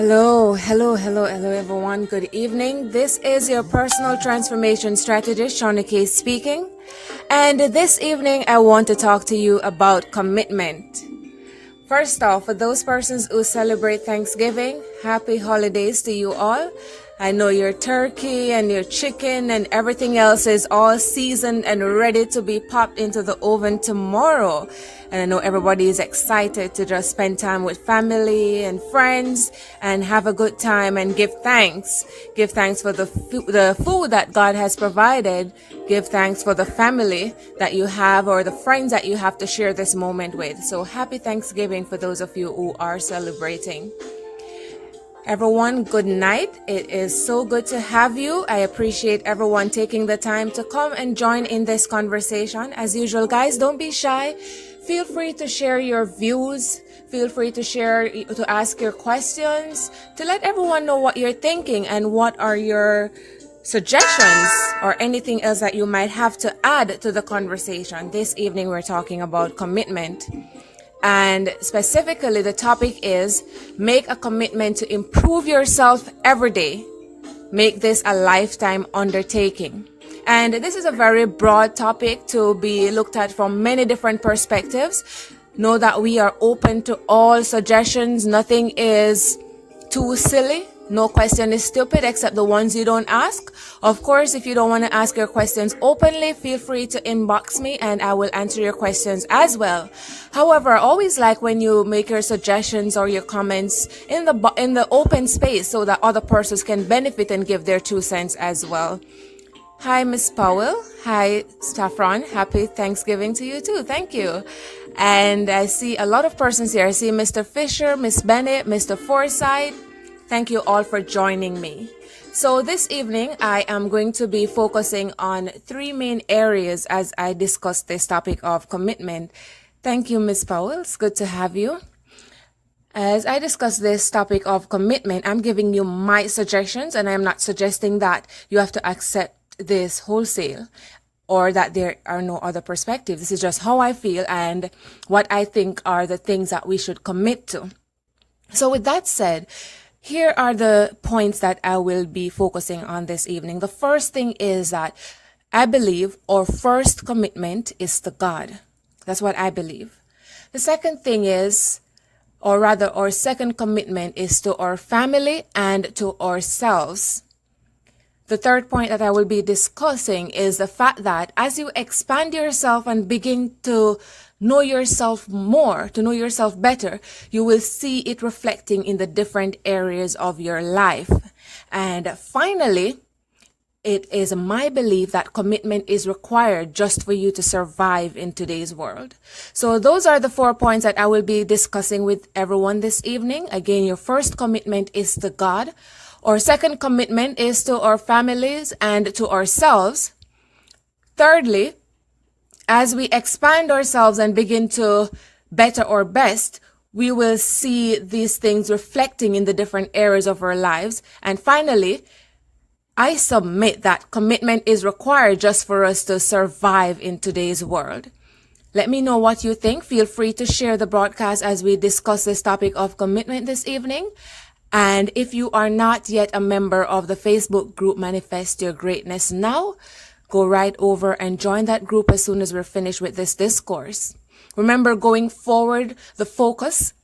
Hello, everyone. Good evening. This is your personal transformation strategist, Shauna-Kaye speaking. And this evening, I want to talk to you about commitment. First off, for those persons who celebrate Thanksgiving, happy holidays to you all. I know your turkey and your chicken and everything else is all seasoned and ready to be popped into the oven tomorrow. And I know everybody is excited to just spend time with family and friends and have a good time and give thanks. Give thanks for the food that God has provided. Give thanks for the family that you have or the friends that you have to share this moment with. So happy Thanksgiving for those of you who are celebrating. Everyone, good night. It is so good to have you. I appreciate everyone taking the time to come and join in this conversation. As usual, guys, don't be shy. Feel free to share your views. Feel free to ask your questions, to let everyone know what you're thinking and what are your suggestions or anything else that you might have to add to the conversation. This evening, we're talking about commitment. And specifically, the topic is make a commitment to improve yourself every day. Make this a lifetime undertaking. And this is a very broad topic to be looked at from many different perspectives. Know that we are open to all suggestions. Nothing is too silly. No question is stupid except the ones you don't ask. Of course, if you don't want to ask your questions openly, feel free to inbox me and I will answer your questions as well. However, I always like when you make your suggestions or your comments in the open space so that other persons can benefit and give their 2 cents as well. Hi, Miss Powell. Hi, Saffron. Happy Thanksgiving to you too. Thank you. And I see a lot of persons here. I see Mr. Fisher, Miss Bennett, Mr. Forsyth. Thank you all for joining me. So this evening, I am going to be focusing on 3 main areas as I discuss this topic of commitment. Thank you, Ms. Powell. It's good to have you. As I discuss this topic of commitment, I'm giving you my suggestions, and I'm not suggesting that you have to accept this wholesale or that there are no other perspectives. This is just how I feel and what I think are the things that we should commit to. So with that said, here are the points that I will be focusing on this evening. The first thing is that I believe our first commitment is to God. That's what I believe. The second thing is, or rather our second commitment is to our family and to ourselves. The third point that I will be discussing is the fact that as you expand yourself and begin to know yourself more, to know yourself better, you will see it reflecting in the different areas of your life. And finally, it is my belief that commitment is required just for you to survive in today's world. So those are the 4 points that I will be discussing with everyone this evening. Again, your first commitment is to God. Our second commitment is to our families and to ourselves. Thirdly, as we expand ourselves and begin to better our best, we will see these things reflecting in the different areas of our lives. And finally, I submit that commitment is required just for us to survive in today's world. Let me know what you think. Feel free to share the broadcast as we discuss this topic of commitment this evening. And if you are not yet a member of the Facebook group Manifest Your Greatness Now, go right over and join that group as soon as we're finished with this discourse. Remember, going forward, the focus,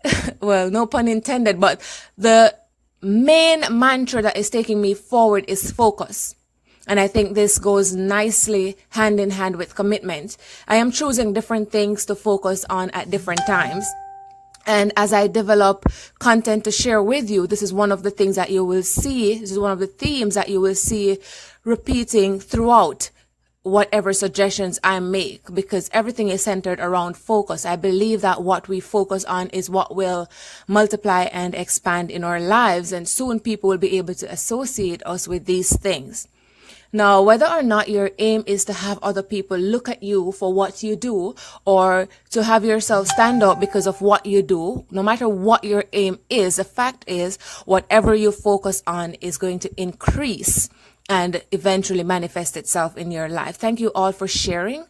well, no pun intended, but the main mantra that is taking me forward is focus. And I think this goes nicely hand in hand with commitment. I am choosing different things to focus on at different times. And as I develop content to share with you, this is one of the things that you will see. This is one of the themes that you will see repeating throughout whatever suggestions I make, because everything is centered around focus. I believe that what we focus on is what will multiply and expand in our lives. And soon people will be able to associate us with these things. Now, whether or not your aim is to have other people look at you for what you do or to have yourself stand out because of what you do, no matter what your aim is, the fact is whatever you focus on is going to increase and eventually manifest itself in your life. Thank you all for sharing.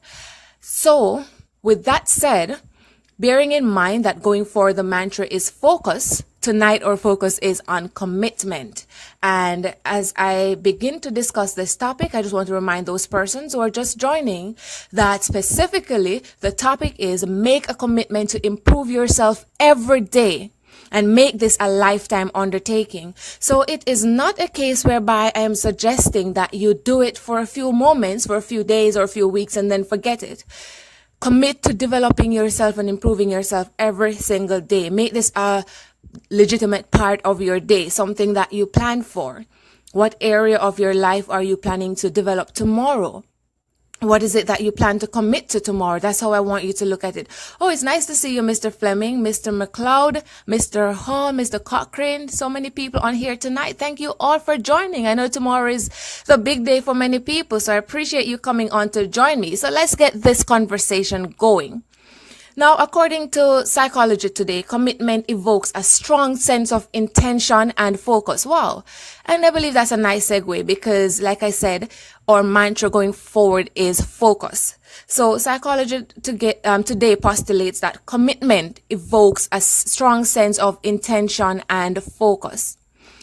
So, with that said, bearing in mind that going forward the mantra is focus, Tonight, our focus is on commitment. And as I begin to discuss this topic, I just want to remind those persons who are just joining that specifically the topic is make a commitment to improve yourself every day and make this a lifetime undertaking. So it is not a case whereby I am suggesting that you do it for a few moments, for a few days or a few weeks and then forget it. Commit to developing yourself and improving yourself every single day. Make this a legitimate part of your day, something that you plan for. What area of your life are you planning to develop tomorrow? What is it that you plan to commit to tomorrow? That's how I want you to look at it. Oh, it's nice to see you, Mr. Fleming, Mr. McLeod, Mr. Hall, Mr. Cochrane. So many people on here tonight. Thank you all for joining. I know tomorrow is the big day for many people, so I appreciate you coming on to join me. So let's get this conversation going. Now, according to Psychology Today, commitment evokes a strong sense of intention and focus. Wow. And I believe that's a nice segue because, like I said, our mantra going forward is focus. So Psychology Today postulates that commitment evokes a strong sense of intention and focus.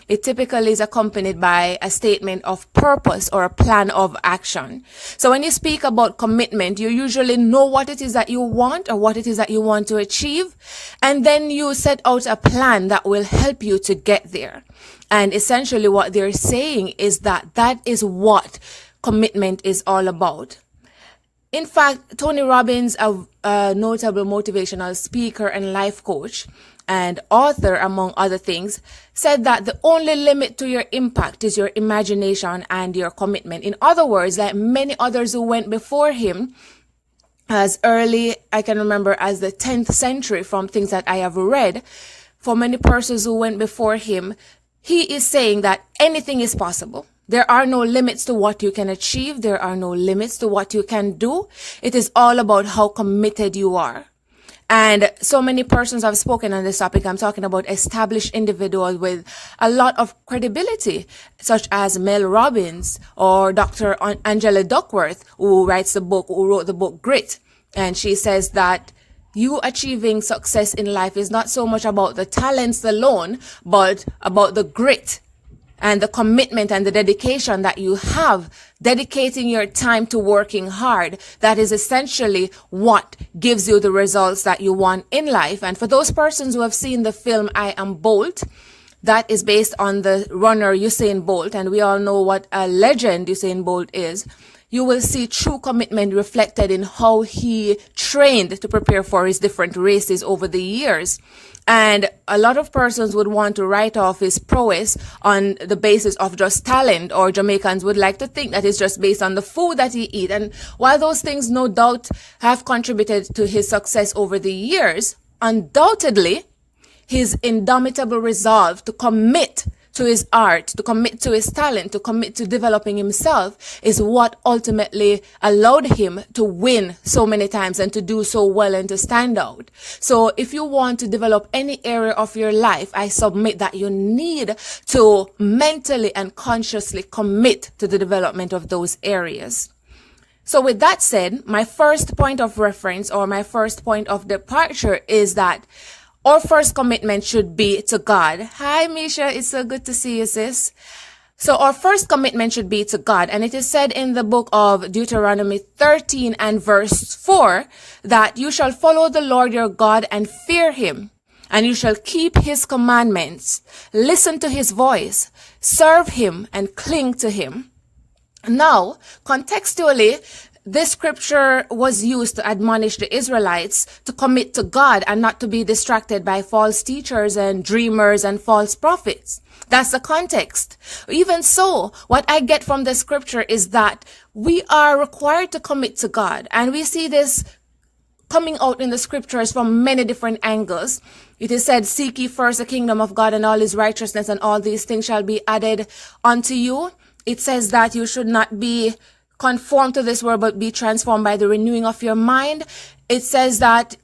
It typically is accompanied by a statement of purpose or a plan of action. So when you speak about commitment, you usually know what it is that you want or what it is that you want to achieve. And then you set out a plan that will help you to get there. And essentially what they're saying is that that is what commitment is all about. In fact, Tony Robbins, a notable motivational speaker and life coach and author, among other things, said that the only limit to your impact is your imagination and your commitment. In other words, like many others who went before him, as early, I can remember, as the 10th century from things that I have read, for many persons who went before him, he is saying that anything is possible. There are no limits to what you can achieve. There are no limits to what you can do. It is all about how committed you are. And so many persons have spoken on this topic. I'm talking about established individuals with a lot of credibility, such as Mel Robbins or Dr. Angela Duckworth, who wrote the book Grit. And she says that you achieving success in life is not so much about the talents alone, but about the grit and the commitment and the dedication that you have, dedicating your time to working hard. That is essentially what gives you the results that you want in life. And for those persons who have seen the film I Am Bolt, that is based on the runner Usain Bolt, and we all know what a legend Usain Bolt is. You will see true commitment reflected in how he trained to prepare for his different races over the years. And a lot of persons would want to write off his prowess on the basis of just talent, or Jamaicans would like to think that it's just based on the food that he eats. And while those things no doubt have contributed to his success over the years, undoubtedly, his indomitable resolve to commit to his art, to commit to his talent, to commit to developing himself is what ultimately allowed him to win so many times and to do so well and to stand out. So if you want to develop any area of your life, I submit that you need to mentally and consciously commit to the development of those areas. So with that said, my first point of reference or my first point of departure is that our first commitment should be to God. Hi, Misha. It's so good to see you, sis. So our first commitment should be to God. And it is said in the book of Deuteronomy 13 and verse 4 that you shall follow the Lord your God and fear him, and you shall keep his commandments, listen to his voice, serve him, and cling to him. Now, contextually, this scripture was used to admonish the Israelites to commit to God and not to be distracted by false teachers and dreamers and false prophets. That's the context. Even so, what I get from the scripture is that we are required to commit to God. And we see this coming out in the scriptures from many different angles. It is said, seek ye first the kingdom of God and all his righteousness, and all these things shall be added unto you. It says that you should not be conform to this world, but be transformed by the renewing of your mind. It says that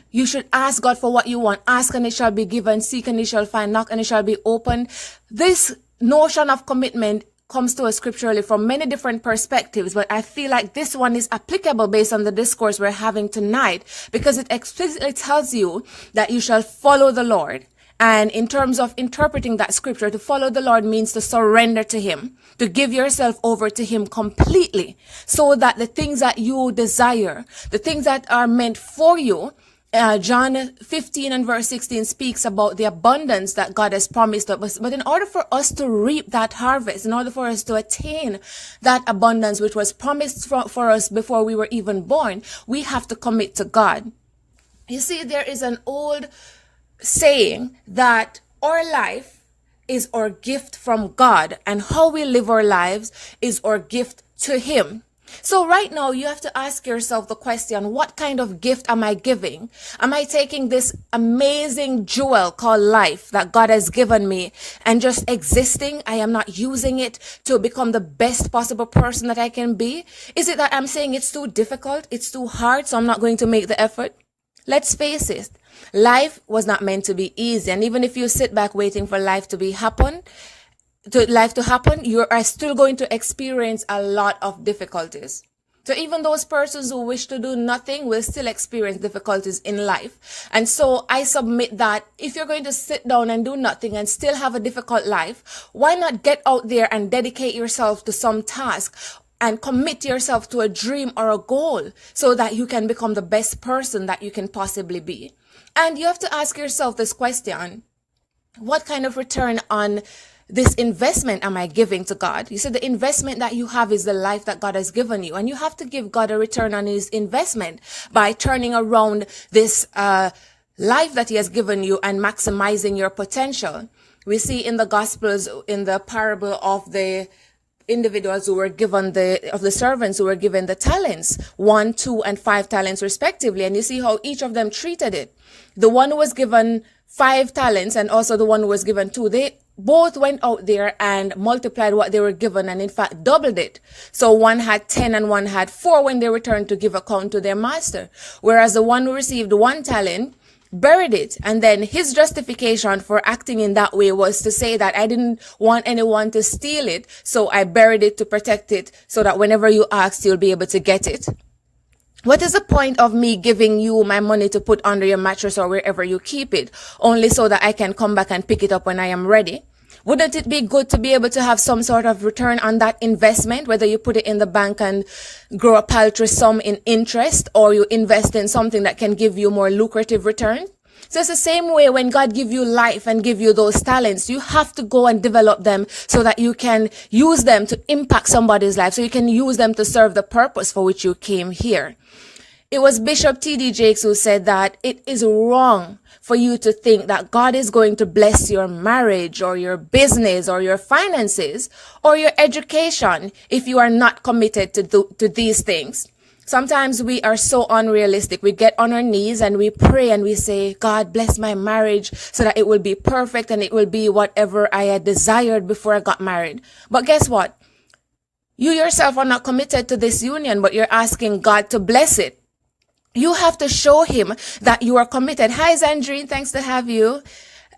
you should ask God for what you want. Ask and it shall be given. Seek and it shall find. Knock and it shall be opened. This notion of commitment comes to us scripturally from many different perspectives, but I feel like this one is applicable based on the discourse we're having tonight, because it explicitly tells you that you shall follow the Lord And in terms of interpreting that scripture, to follow the Lord means to surrender to him, to give yourself over to him completely, so that the things that you desire, the things that are meant for you, John 15 and verse 16 speaks about the abundance that God has promised us. But in order for us to reap that harvest, in order for us to attain that abundance which was promised for us before we were even born, we have to commit to God. You see, there is an old saying that our life is our gift from God, and how we live our lives is our gift to him. So right now you have to ask yourself the question, what kind of gift am I giving? Am I taking this amazing jewel called life that God has given me and just existing? I am not using it to become the best possible person that I can be. Is it that I'm saying it's too difficult, it's too hard, so I'm not going to make the effort? Let's face it, life was not meant to be easy. And even if you sit back waiting for life to happen, you are still going to experience a lot of difficulties. So even those persons who wish to do nothing will still experience difficulties in life. And so I submit that if you're going to sit down and do nothing and still have a difficult life, why not get out there and dedicate yourself to some task and commit yourself to a dream or a goal so that you can become the best person that you can possibly be? And you have to ask yourself this question: what kind of return on this investment am I giving to God? You see, the investment that you have is the life that God has given you, and you have to give God a return on his investment by turning around this life that he has given you and maximizing your potential. We see in the Gospels, in the parable of the individuals who were given the servants who were given the talents, 1, 2, and 5 talents respectively, and you see how each of them treated it. The one who was given 5 talents and also the one who was given 2, they both went out there and multiplied what they were given, and in fact doubled it. So one had 10 and one had 4 when they returned to give account to their master. Whereas the one who received 1 talent buried it, and then his justification for acting in that way was to say that I didn't want anyone to steal it, so I buried it to protect it, so that whenever you ask, you'll be able to get it. What is the point of me giving you my money to put under your mattress or wherever you keep it, only so that I can come back and pick it up when I am ready? Wouldn't it be good to be able to have some sort of return on that investment, whether you put it in the bank and grow a paltry sum in interest, or you invest in something that can give you more lucrative return? So it's the same way when God give you life and give you those talents, you have to go and develop them so that you can use them to impact somebody's life, so you can use them to serve the purpose for which you came here. It was Bishop T.D. Jakes who said that it is wrong for you to think that God is going to bless your marriage or your business or your finances or your education if you are not committed to these things. Sometimes we are so unrealistic. We get on our knees and we pray and we say, God, bless my marriage so that it will be perfect and it will be whatever I had desired before I got married. But guess what? You yourself are not committed to this union, but you're asking God to bless it. You have to show him that you are committed. Hi, Zandrine. Thanks to have you.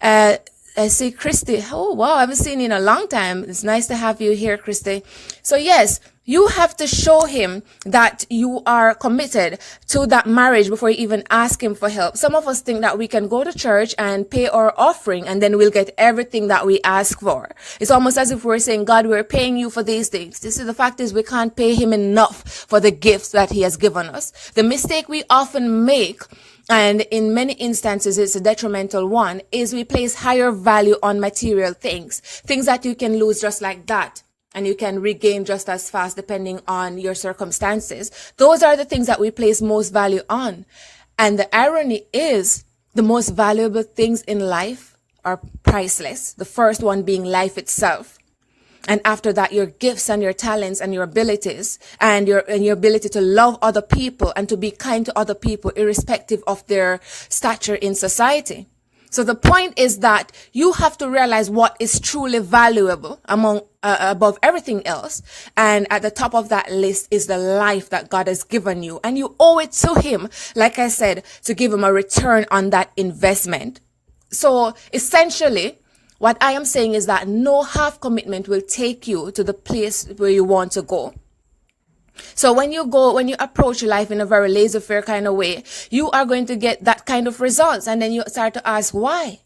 I see Christy. Oh, wow. I haven't seen you in a long time. It's nice to have you here, Christy. So yes, you have to show him that you are committed to that marriage before you even ask him for help. Some of us think that we can go to church and pay our offering and then we'll get everything that we ask for. It's almost as if we're saying, God, we're paying you for these things. The fact is we can't pay him enough for the gifts that he has given us. The mistake we often make, and in many instances it's a detrimental one, is we place higher value on material things that you can lose just like that, and you can regain just as fast depending on your circumstances. Those are the things that we place most value on. And the irony is, the most valuable things in life are priceless. The first one being life itself. And after that, your gifts and your talents and your abilities and your ability to love other people and to be kind to other people, irrespective of their stature in society. So the point is that you have to realize what is truly valuable above everything else. And at the top of that list is the life that God has given you. And you owe it to him, like I said, to give him a return on that investment. So essentially, what I am saying is that no half commitment will take you to the place where you want to go. So when you approach life in a very laissez-faire kind of way, you are going to get that kind of results. And then you start to ask, why?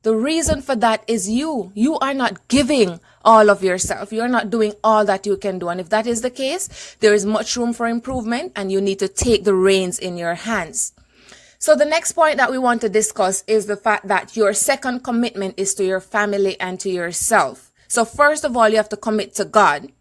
The reason for that is you. You are not giving all of yourself. You're not doing all that you can do. And if that is the case, there is much room for improvement and you need to take the reins in your hands. So the next point that we want to discuss is the fact that your second commitment is to your family and to yourself. So first of all, you have to commit to God.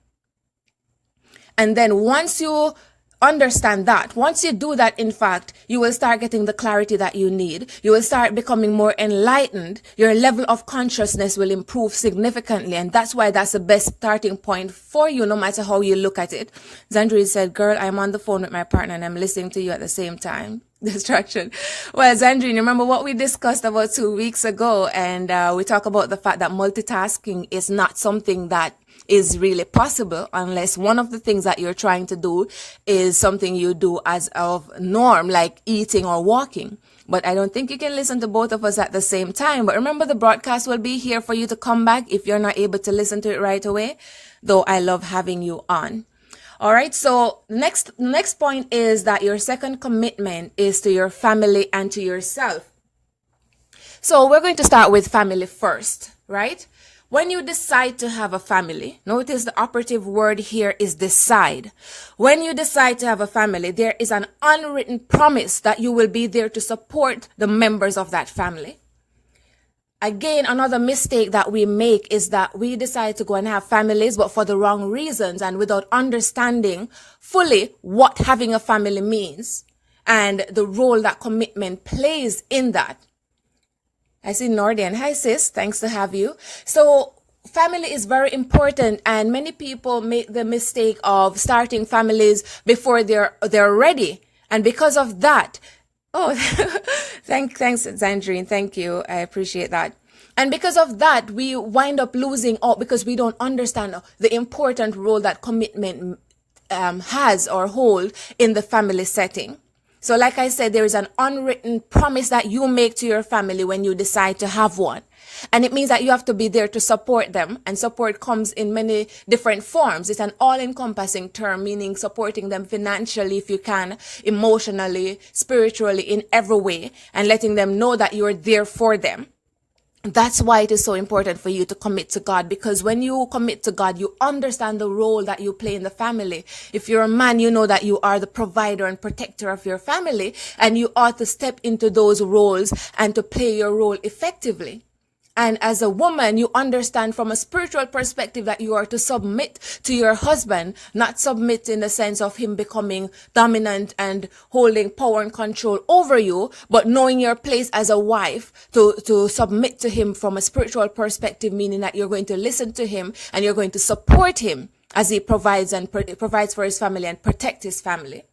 And then once you understand that, once you do that, in fact, you will start getting the clarity that you need. You will start becoming more enlightened. Your level of consciousness will improve significantly. And that's why that's the best starting point for you, no matter how you look at it. Zandri said, girl, I'm on the phone with my partner and I'm listening to you at the same time. Distraction. Well, Zandrine, remember what we discussed about 2 weeks ago, and we talk about the fact that multitasking is not something that is really possible unless one of the things that you're trying to do is something you do as of norm, like eating or walking. But I don't think you can listen to both of us at the same time. But remember, the broadcast will be here for you to come back if you're not able to listen to it right away, though I love having you on. All right. So next point is that your second commitment is to your family and to yourself. So we're going to start with family first, right? When you decide to have a family, notice the operative word here is decide. When you decide to have a family, there is an unwritten promise that you will be there to support the members of that family. Again, another mistake that we make is that we decide to go and have families, but for the wrong reasons and without understanding fully what having a family means and the role that commitment plays in that. I see Nordian. Hi, sis. Thanks to have you. So family is very important, and many people make the mistake of starting families before they're ready. And because of that, thanks, Zandrine. Thank you. I appreciate that. And because of that, we wind up losing out because we don't understand the important role that commitment has or hold in the family setting. So like I said, there is an unwritten promise that you make to your family when you decide to have one. And it means that you have to be there to support them. And support comes in many different forms. It's an all-encompassing term, meaning supporting them financially if you can, emotionally, spiritually, in every way, and letting them know that you're there for them. That's why it is so important for you to commit to God, because when you commit to God, you understand the role that you play in the family. If you're a man, you know that you are the provider and protector of your family, and you ought to step into those roles and to play your role effectively. And as a woman, you understand from a spiritual perspective that you are to submit to your husband, not submit in the sense of him becoming dominant and holding power and control over you, but knowing your place as a wife to submit to him from a spiritual perspective, meaning that you're going to listen to him and you're going to support him as he provides for his family and protect his family.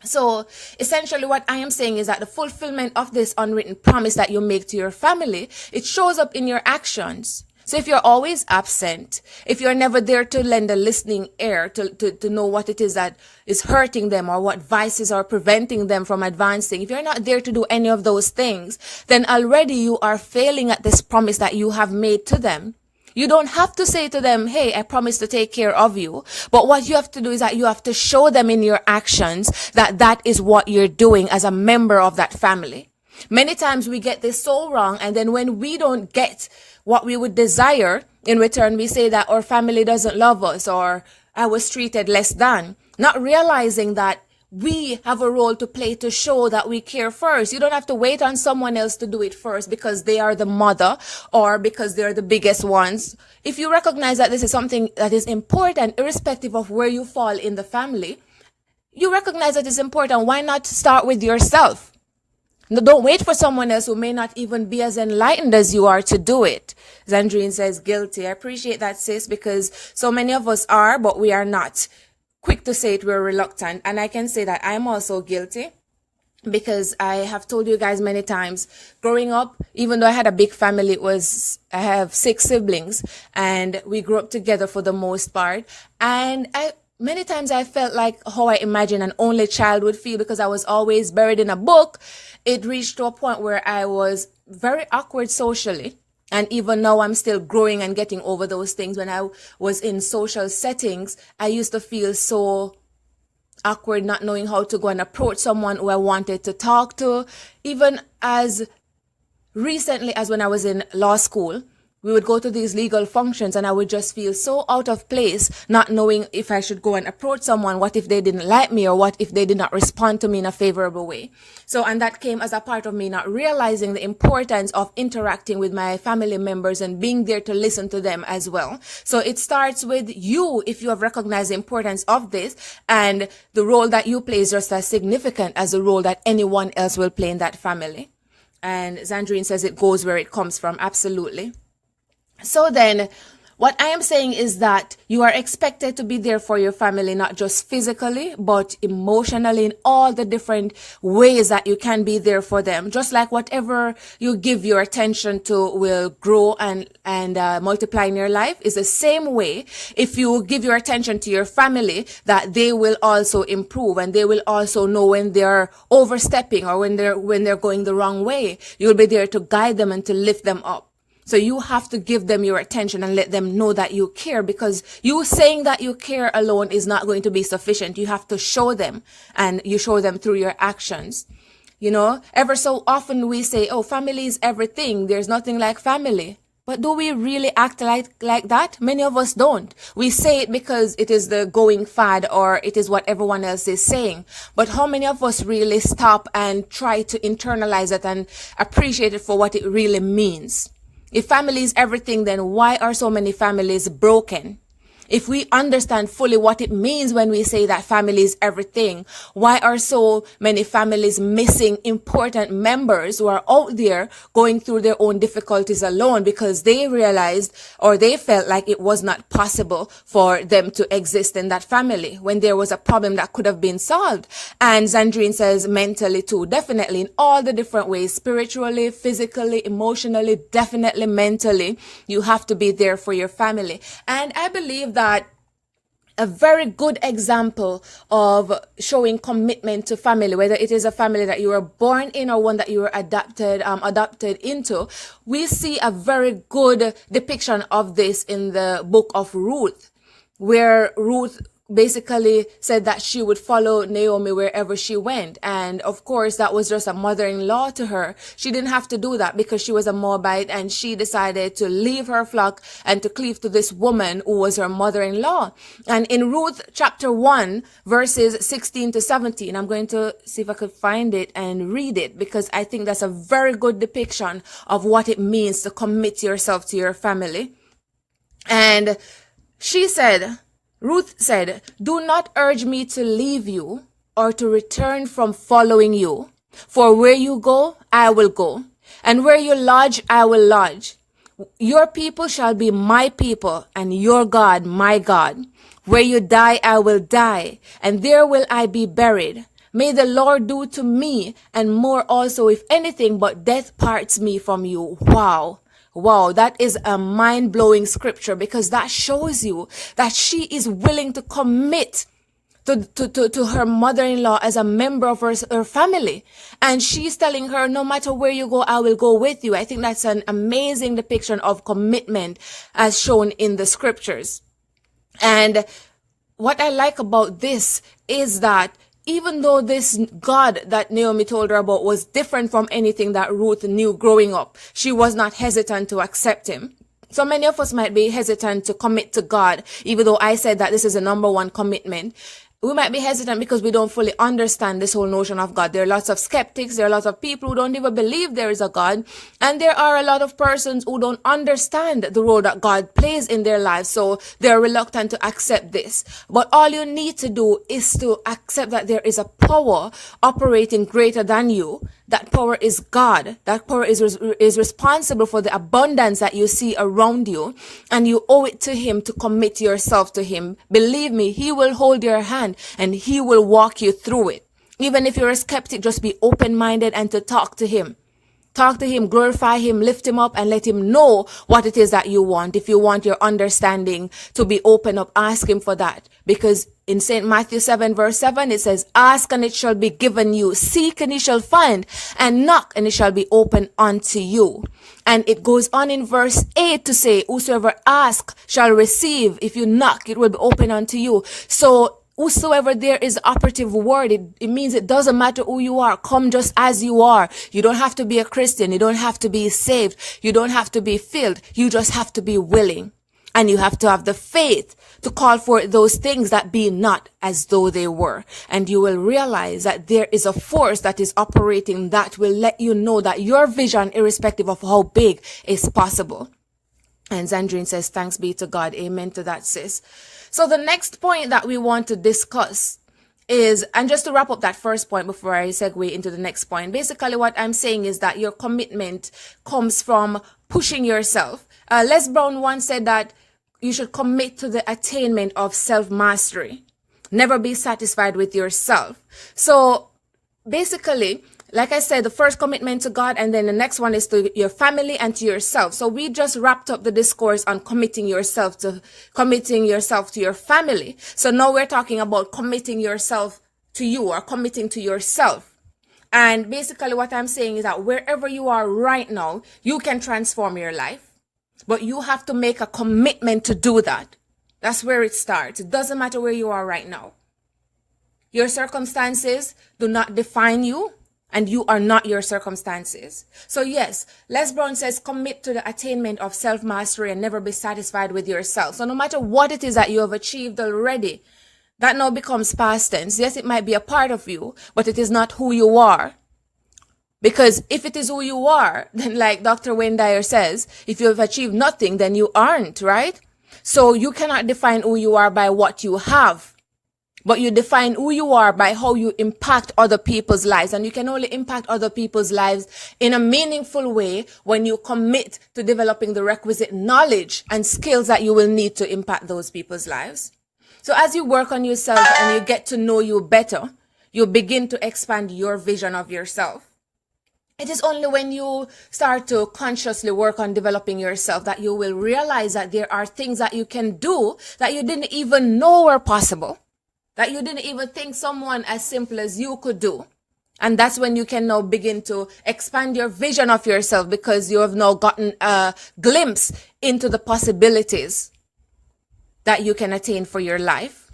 So essentially what I am saying is that the fulfillment of this unwritten promise that you make to your family, it shows up in your actions. So if you're always absent, if you're never there to lend a listening ear to know what it is that is hurting them or what vices are preventing them from advancing, if you're not there to do any of those things, then already you are failing at this promise that you have made to them. You don't have to say to them, hey, I promise to take care of you. But what you have to do is that you have to show them in your actions that that is what you're doing as a member of that family. Many times we get this so wrong. And then when we don't get what we would desire in return, we say that our family doesn't love us or I was treated less than, not realizing that we have a role to play to show that we care first. You don't have to wait on someone else to do it first because they are the mother or because they're the biggest ones. If you recognize that this is something that is important, irrespective of where you fall in the family, you recognize that it's important. Why not start with yourself? No, don't wait for someone else who may not even be as enlightened as you are to do it. Zandrine says guilty. I appreciate that, sis, because so many of us are, but we are not quick to say it. We're reluctant. And I can say that I'm also guilty because I have told you guys many times growing up, even though I had a big family, I have 6 siblings and we grew up together for the most part. And many times I felt like how I imagine an only child would feel because I was always buried in a book. It reached to a point where I was very awkward socially. And even now I'm still growing and getting over those things. When I was in social settings, I used to feel so awkward, not knowing how to go and approach someone who I wanted to talk to. Even as recently as when I was in law school, we would go to these legal functions and I would just feel so out of place, not knowing if I should go and approach someone, what if they didn't like me, or what if they did not respond to me in a favorable way. So, and that came as a part of me not realizing the importance of interacting with my family members and being there to listen to them as well. So it starts with you, if you have recognized the importance of this, and the role that you play is just as significant as the role that anyone else will play in that family. And Zandrine says it goes where it comes from. Absolutely. So then, what I am saying is that you are expected to be there for your family, not just physically, but emotionally, in all the different ways that you can be there for them. Just like whatever you give your attention to will grow and multiply in your life, is the same way if you give your attention to your family, that they will also improve and they will also know when they're overstepping or when they're going the wrong way. You'll be there to guide them and to lift them up. So you have to give them your attention and let them know that you care, because you saying that you care alone is not going to be sufficient. You have to show them, and you show them through your actions. You know, ever so often we say, oh, family is everything. There's nothing like family. But do we really act like that? Many of us don't. We say it because it is the going fad or it is what everyone else is saying. But how many of us really stop and try to internalize it and appreciate it for what it really means? If family is everything, then why are so many families broken? If we understand fully what it means when we say that family is everything, why are so many families missing important members who are out there going through their own difficulties alone because they realized or they felt like it was not possible for them to exist in that family when there was a problem that could have been solved? And Zandrine says mentally too, definitely in all the different ways, spiritually, physically, emotionally, definitely mentally, you have to be there for your family. And I believe that a very good example of showing commitment to family, whether it is a family that you were born in or one that you were adopted into, we see a very good depiction of this in the book of Ruth, where Ruth basically said that she would follow Naomi wherever she went. And of course, that was just a mother-in-law to her. She didn't have to do that because she was a Moabite, and she decided to leave her flock and to cleave to this woman who was her mother-in-law. And in Ruth chapter 1, verses 16 to 17, I'm going to see if I could find it and read it, because I think that's a very good depiction of what it means to commit yourself to your family. And Ruth said, "Do not urge me to leave you or to return from following you. For where you go, I will go, and where you lodge, I will lodge. Your people shall be my people, and your God my God. Where you die, I will die, and there will I be buried. May the Lord do to me, and more also, if anything but death parts me from you." Wow, that is a mind-blowing scripture, because that shows you that she is willing to commit to her mother-in-law as a member of her family. And she's telling her, no matter where you go, I will go with you. I think that's an amazing depiction of commitment as shown in the scriptures. And what I like about this is that even though this God that Naomi told her about was different from anything that Ruth knew growing up, she was not hesitant to accept him. So many of us might be hesitant to commit to God, even though I said that this is a number one commitment. We might be hesitant because we don't fully understand this whole notion of God. There are lots of skeptics. There are lots of people who don't even believe there is a God. And there are a lot of persons who don't understand the role that God plays in their lives. So they're reluctant to accept this. But all you need to do is to accept that there is a power operating greater than you. That power is God. That power is responsible for the abundance that you see around you. And you owe it to him to commit yourself to him. Believe me, he will hold your hand and he will walk you through it. Even if you're a skeptic, just be open-minded and to talk to him. Talk to him, glorify him, lift him up, and let him know what it is that you want. If you want your understanding to be open up, ask him for that. Because in St. Matthew 7 verse 7, it says, "Ask and it shall be given you. Seek and you shall find. And knock and it shall be open unto you." And it goes on in verse 8 to say, "Whosoever ask shall receive. If you knock, it will be open unto you." So whosoever there is operative word. It means it doesn't matter who you are. Come just as you are. You don't have to be a Christian. You don't have to be saved. You don't have to be filled. You just have to be willing. And you have to have the faith to call for those things that be not as though they were. And you will realize that there is a force that is operating that will let you know that your vision, irrespective of how big, is possible. And Zandrine says, thanks be to God. Amen to that, sis. So the next point that we want to discuss is, and just to wrap up that first point before I segue into the next point, basically what I'm saying is that your commitment comes from pushing yourself. Les Brown once said that you should commit to the attainment of self-mastery. Never be satisfied with yourself. So basically, like I said, the first commitment to God, and then the next one is to your family and to yourself. So we just wrapped up the discourse on committing yourself to your family. So now we're talking about committing yourself to you, or committing to yourself. And basically what I'm saying is that wherever you are right now, you can transform your life. But you have to make a commitment to do that. That's where it starts. It doesn't matter where you are right now. Your circumstances do not define you, and you are not your circumstances. So yes, Les Brown says, commit to the attainment of self-mastery and never be satisfied with yourself. So no matter what it is that you have achieved already, that now becomes past tense. Yes, it might be a part of you, but it is not who you are. Because if it is who you are, then like Dr. Wayne Dyer says, if you have achieved nothing, then you aren't, right? So you cannot define who you are by what you have, but you define who you are by how you impact other people's lives. And you can only impact other people's lives in a meaningful way when you commit to developing the requisite knowledge and skills that you will need to impact those people's lives. So as you work on yourself and you get to know you better, you begin to expand your vision of yourself. It is only when you start to consciously work on developing yourself that you will realize that there are things that you can do that you didn't even know were possible, that you didn't even think someone as simple as you could do. And that's when you can now begin to expand your vision of yourself, because you have now gotten a glimpse into the possibilities that you can attain for your life.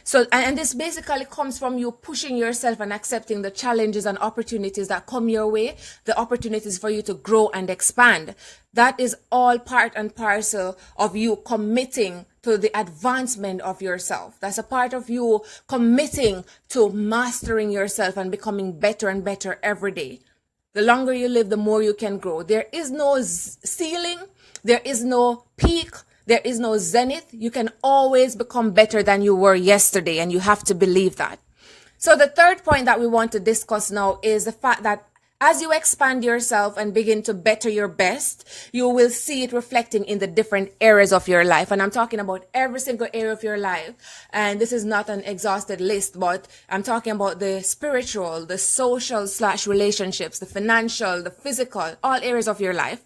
So, and this basically comes from you pushing yourself and accepting the challenges and opportunities that come your way, the opportunities for you to grow and expand. That is all part and parcel of you committing to the advancement of yourself. That's a part of you committing to mastering yourself and becoming better and better every day. The longer you live, the more you can grow. There is no ceiling. There is no peak. There is no zenith. You can always become better than you were yesterday, and you have to believe that. So the third point that we want to discuss now is the fact that as you expand yourself and begin to better your best, you will see it reflecting in the different areas of your life. And I'm talking about every single area of your life. And this is not an exhausted list, but I'm talking about the spiritual, the social / relationships, the financial, the physical, all areas of your life.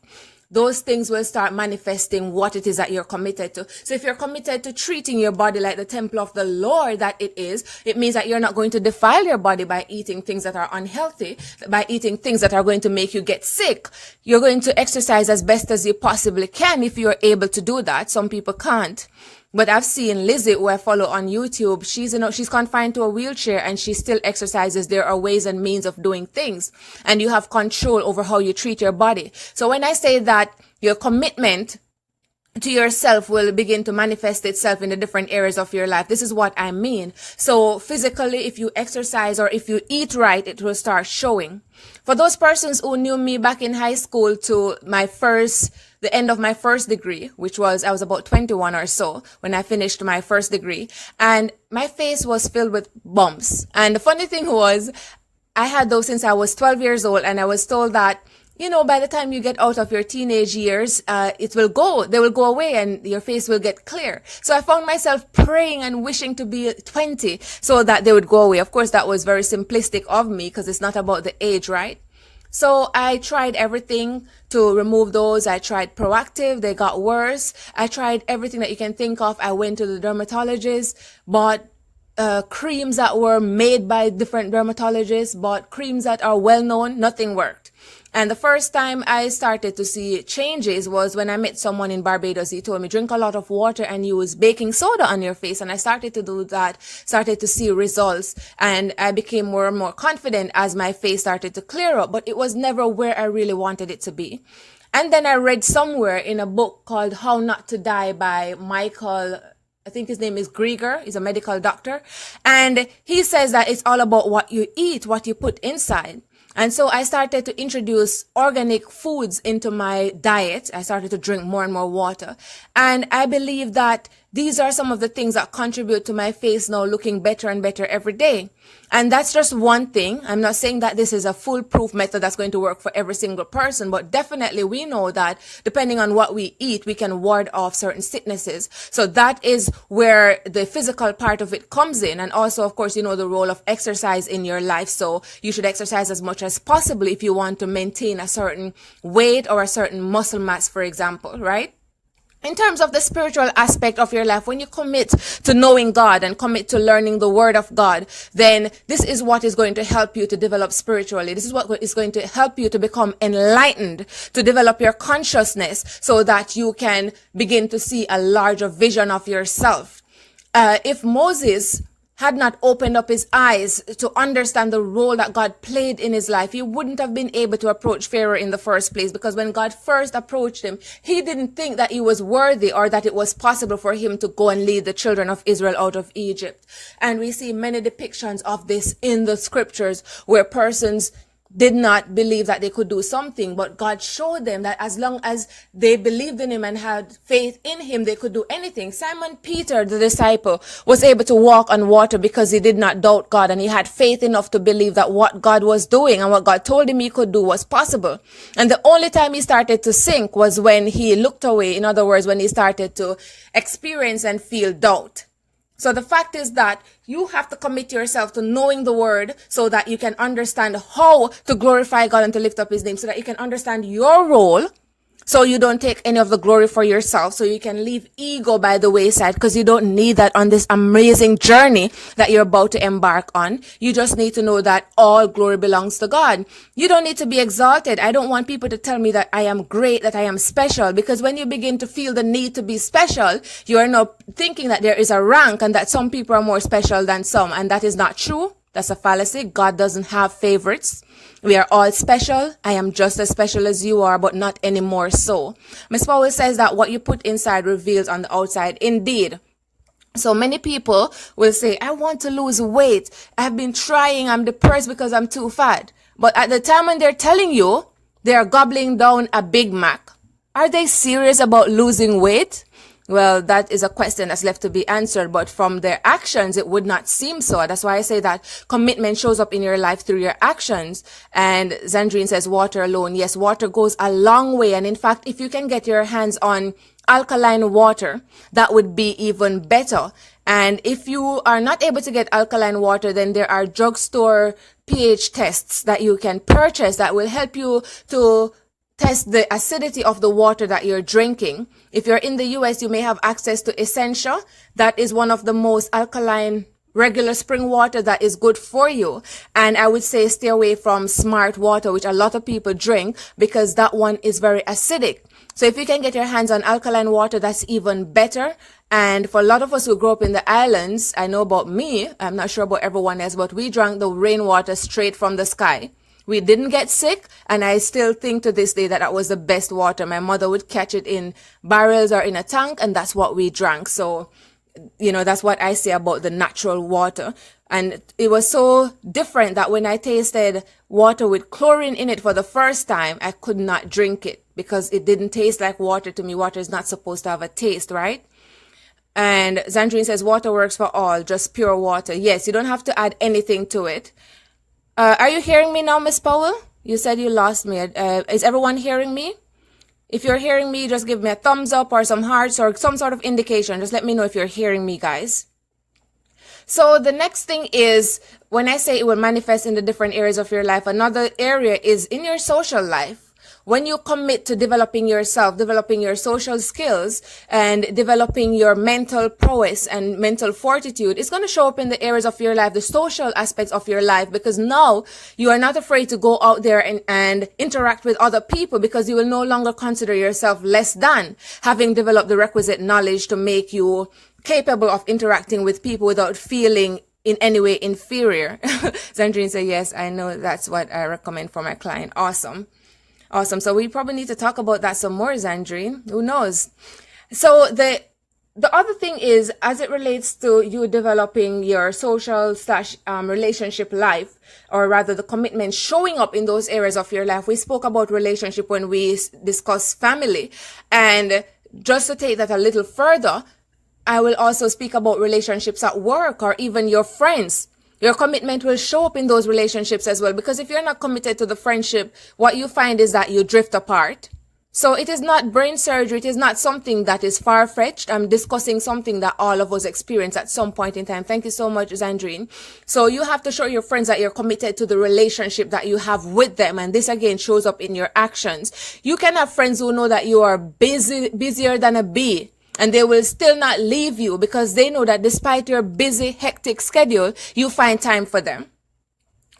Those things will start manifesting what it is that you're committed to. So if you're committed to treating your body like the temple of the Lord that it is, it means that you're not going to defile your body by eating things that are unhealthy, by eating things that are going to make you get sick. You're going to exercise as best as you possibly can if you're able to do that. Some people can't. But I've seen Lizzie, who I follow on YouTube, she's confined to a wheelchair and she still exercises. There are ways and means of doing things, and you have control over how you treat your body. So when I say that your commitment to yourself will begin to manifest itself in the different areas of your life, this is what I mean. So physically, if you exercise or if you eat right, it will start showing. For those persons who knew me back in high school to the end of my first degree, which was, I was about 21 or so when I finished my first degree, and my face was filled with bumps. And the funny thing was, I had those since I was 12 years old, and I was told that, by the time you get out of your teenage years, they will go away and your face will get clear. So I found myself praying and wishing to be 20 so that they would go away. Of course, that was very simplistic of me because it's not about the age, right? So I tried everything to remove those. I tried Proactive. They got worse. I tried everything that you can think of. I went to the dermatologist, bought creams that were made by different dermatologists, bought creams that are well known. Nothing worked. And the first time I started to see changes was when I met someone in Barbados. He told me, drink a lot of water and use baking soda on your face. And I started to do that, started to see results. And I became more and more confident as my face started to clear up. But it was never where I really wanted it to be. And then I read somewhere in a book called How Not to Die by Michael, I think his name is Grieger. He's a medical doctor. And he says that it's all about what you eat, what you put inside. And so I started to introduce organic foods into my diet. I started to drink more and more water. And I believe that these are some of the things that contribute to my face now looking better and better every day. And that's just one thing. I'm not saying that this is a foolproof method that's going to work for every single person, but definitely we know that depending on what we eat, we can ward off certain sicknesses. So that is where the physical part of it comes in. And also, of course, you know, the role of exercise in your life. So you should exercise as much as possible if you want to maintain a certain weight or a certain muscle mass, for example, right? In terms of the spiritual aspect of your life, when you commit to knowing God and commit to learning the word of God, then this is what is going to help you to develop spiritually. This is what is going to help you to become enlightened, to develop your consciousness so that you can begin to see a larger vision of yourself. If Moses had not opened up his eyes to understand the role that God played in his life, he wouldn't have been able to approach Pharaoh in the first place, because when God first approached him, he didn't think that he was worthy or that it was possible for him to go and lead the children of Israel out of Egypt. And we see many depictions of this in the scriptures where persons did not believe that they could do something, but God showed them that as long as they believed in him and had faith in him, they could do anything. Simon Peter, the disciple, was able to walk on water because he did not doubt God, and he had faith enough to believe that what God was doing and what God told him he could do was possible. And the only time he started to sink was when he looked away. In other words, when he started to experience and feel doubt. So the fact is that you have to commit yourself to knowing the word so that you can understand how to glorify God and to lift up his name, so that you can understand your role, so you don't take any of the glory for yourself, so you can leave ego by the wayside, because you don't need that on this amazing journey that you're about to embark on. You just need to know that all glory belongs to God. You don't need to be exalted. I don't want people to tell me that I am great, that I am special, because when you begin to feel the need to be special, you are now thinking that there is a rank and that some people are more special than some, and that is not true. That's a fallacy. God doesn't have favorites. We are all special. I am just as special as you are, but not any more so. Ms. Powell says that what you put inside reveals on the outside. Indeed. So many people will say, I want to lose weight. I've been trying. I'm depressed because I'm too fat. But at the time when they're telling you, they are gobbling down a Big Mac. Are they serious about losing weight? Well, that is a question that's left to be answered, but from their actions, it would not seem so. That's why I say that commitment shows up in your life through your actions. And Zandrine says water alone. Yes, water goes a long way. And in fact, if you can get your hands on alkaline water, that would be even better. And if you are not able to get alkaline water, then there are drugstore pH tests that you can purchase that will help you to test the acidity of the water that you're drinking. If you're in the US, you may have access to Essentia. That is one of the most alkaline regular spring water that is good for you. And I would say stay away from Smart Water, which a lot of people drink, because that one is very acidic. So if you can get your hands on alkaline water, that's even better. And for a lot of us who grew up in the islands, I know about me, I'm not sure about everyone else, but we drank the rainwater straight from the sky. We didn't get sick, and I still think to this day that that was the best water. My mother would catch it in barrels or in a tank, and that's what we drank. So, you know, that's what I say about the natural water. And it was so different that when I tasted water with chlorine in it for the first time, I could not drink it because it didn't taste like water to me. Water is not supposed to have a taste, right? And Zandrine says water works for all, just pure water. Yes, you don't have to add anything to it. Are you hearing me now, Miss Powell? You said you lost me. Is everyone hearing me? If you're hearing me, just give me a thumbs up or some hearts or some sort of indication. Just let me know if you're hearing me, guys. So the next thing is, when I say it will manifest in the different areas of your life, another area is in your social life. when you commit to developing yourself, developing your social skills, and developing your mental prowess and mental fortitude, it's going to show up in the areas of your life, the social aspects of your life, because now you are not afraid to go out there and interact with other people, because you will no longer consider yourself less than, having developed the requisite knowledge to make you capable of interacting with people without feeling in any way inferior. Zandrine said, yes, I know, that's what I recommend for my client. Awesome. So we probably need to talk about that some more, Zandrine. Who knows? So the other thing is, as it relates to you developing your social / relationship life, or rather the commitment showing up in those areas of your life. We spoke about relationship when we discussed family. And just to take that a little further, I will also speak about relationships at work or even your friends. Your commitment will show up in those relationships as well, because if you're not committed to the friendship, what you find is that you drift apart. So it is not brain surgery. It is not something that is far-fetched. I'm discussing something that all of us experience at some point in time. Thank you so much, Zandrine. So you have to show your friends that you're committed to the relationship that you have with them. And this again shows up in your actions. You can have friends who know that you are busier than a bee, and they will still not leave you because they know that despite your busy, hectic schedule, you find time for them.